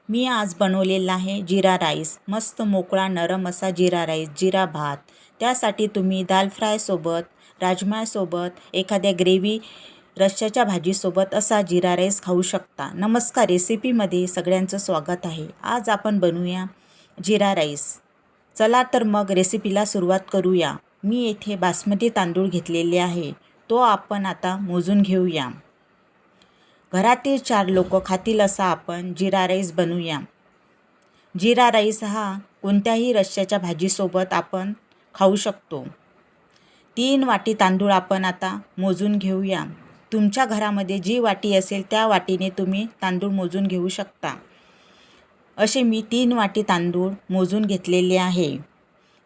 मी आज बनवलेला आहे जिरा राईस. मस्त मोकळा नरम असा जिरा राईस, जिरा भात. त्यासाठी तुम्ही दाल फ्रायसोबत, राजमासोबत, एखाद्या ग्रेव्ही रश्श्याच्या भाजीसोबत असा जिरा राईस खाऊ शकता. नमस्कार, रेसिपीमध्ये सगळ्यांचं स्वागत आहे. आज आपण बनवूया जिरा राईस. चला तर मग रेसिपीला सुरुवात करूया. मी येथे बासमती तांदूळ घेतलेले आहे. तो आपण आता मोजून घेऊया. घरातील 4 लोक खातील असा आपण जिरा राईस बनवूया. जिरा राईस हा कोणत्याही रश्श्याच्या भाजीसोबत आपण खाऊ शकतो. 3 वाटी तांदूळ आपण आता मोजून घेऊया. तुमच्या घरामध्ये जी वाटी असेल त्या वाटीने तुम्ही तांदूळ मोजून घेऊ शकता. असे मी 3 वाटी तांदूळ मोजून घेतलेले आहे.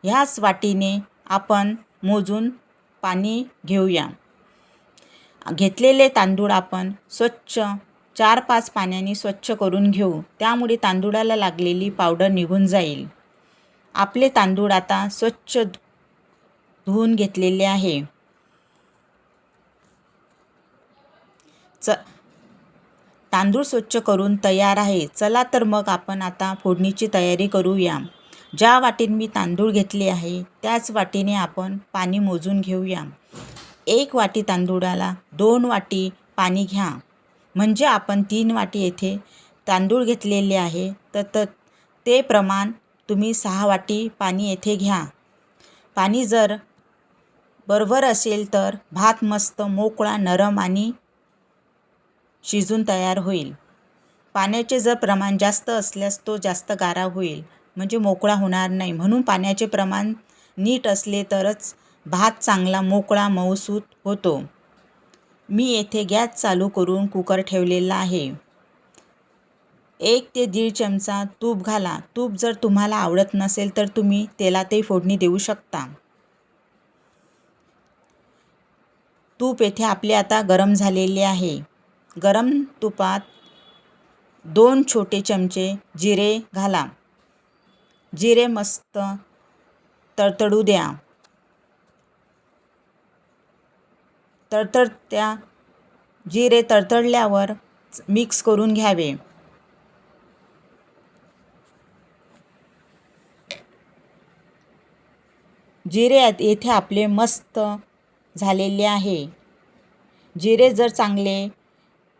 ह्याच वाटीने आपण मोजून पाणी घेऊया. घेतलेले तांदूळ आपण स्वच्छ 4-5 पाण्याने स्वच्छ करून घेऊ. त्यामुळे तांदूळाला लागलेली पावडर निघून जाईल. आपले तांदूळ आता स्वच्छ धुवून घेतलेले आहे. तांदूळ स्वच्छ करून तयार आहे. चला तर मग आपण आता फोडणीची तयारी करूया. ज्या वाटीने मी तांदूळ घेतले आहे त्याच वाटीने आपण पाणी मोजून घेऊया. 1 वाटी तांदूळाला 2 वाटी पाणी घ्या. म्हणजे आपण 3 वाटी येथे तांदूळ घेतलेले आहे तर ते प्रमाण तुम्ही 6 वाटी पाणी येथे घ्या. पाणी जर बरोबर असेल तर भात मस्त मोकळा, नरम आणि शिजून तयार होईल. पाण्याचे जर प्रमाण जास्त असल्यास तो जास्त गारा होईल, म्हणजे मोकळा होणार नाही. म्हणून पाण्याचे प्रमाण नीट असले तरच भात चांगला मोकळा मऊसूत होतो. मी येथे गॅस चालू करून कुकर ठेवलेला आहे. 1 ते 1.5 चमचा तूप घाला. तूप जर तुम्हाला आवडत नसेल तर तुम्ही तेलातही फोडणी देऊ शकता. तूप येथे आपले आता गरम झालेले आहे. गरम तुपात 2 छोटे चमचे जिरे घाला. जिरे मस्त तडतडू द्या. जिरे तडतडल्यावर मिक्स करून घ्यावे. जिरे येथे आपले मस्त झालेले आहे. जिरे जर चांगले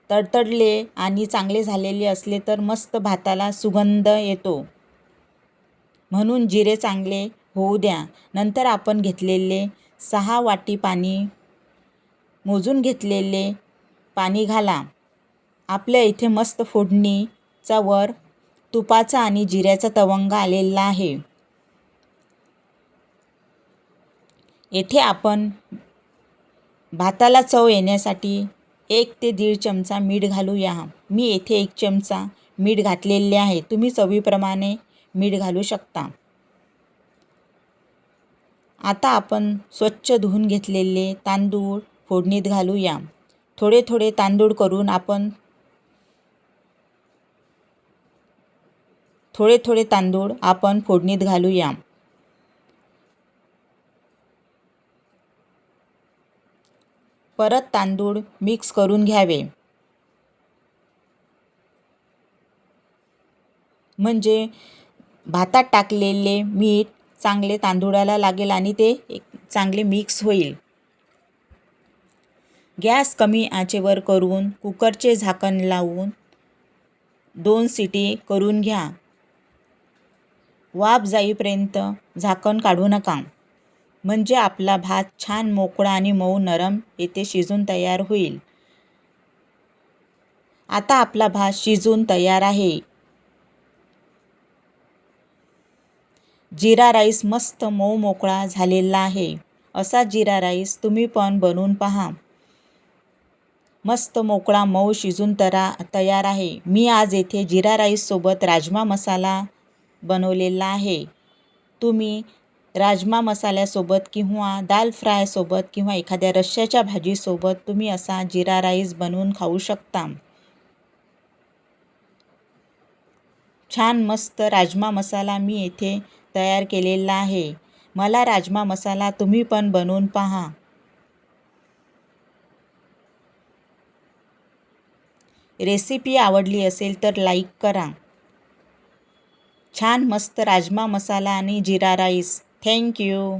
तडतडले आणि चांगले झालेले असले तर मस्त भाताला सुगंध येतो. म्हणून जिरे चांगले होऊ द्या. नंतर आपण घेतलेले 6 वाटी पाणी, मोजून घेतलेले पाणी घाला. आपल्या इथे मस्त फोडणीचा वर तुपाचा आणि जिऱ्याचा तवंगा आलेला आहे. येथे आपण भाताला चव येण्यासाठी 1 ते 1.5 चमचा मीठ घालूया. मी येथे 1 चमचा मीठ घातलेले आहे. तुम्ही चवीप्रमाणे मीठ घालू शकता. आता आपण स्वच्छ धुवून घेतलेले तांदूळ फोडणीत घालूया. थोडे थोडे तांदूळ करून आपण फोडणीत घालूया. परत तांदूळ मिक्स करून घ्यावे. म्हणजे भातात टाकलेले मीठ चांगले तांदूळाला लागेल आणि ते चांगले मिक्स होईल. गॅस कमी आचेवर करून कुकरचे झाकण लावून 2 शिटी करून घ्या. वाफ जाईपर्यंत झाकण काढू नका. म्हणजे आपला भात छान मोकळा आणि मऊ नरम येथे शिजून तयार होईल. आता आपला भात शिजून तयार आहे. जिरा राईस मस्त मऊ मोकळा झालेला आहे. असा जिरा राईस तुम्ही पण बनवून पहा. मस्त मोकळा मऊ शिजून तयार आहे. मी आज येथे जिरा राईससोबत राजमा मसाला बनवलेला आहे. तुम्ही राजमा मसाल्यासोबत किंवा दाल फ्रायसोबत किंवा एखाद्या रश्श्याच्या भाजीसोबत तुम्ही असा जिरा राईस बनवून खाऊ शकता. छान मस्त राजमा मसाला मी येथे तयार केलेला आहे. मला राजमा मसाला तुम्ही पण बनवून पहा. रेसिपी आवडली असेल तर लाईक करा. छान मस्त राजमा मसाला आणि जिरा राईस. थँक्यू.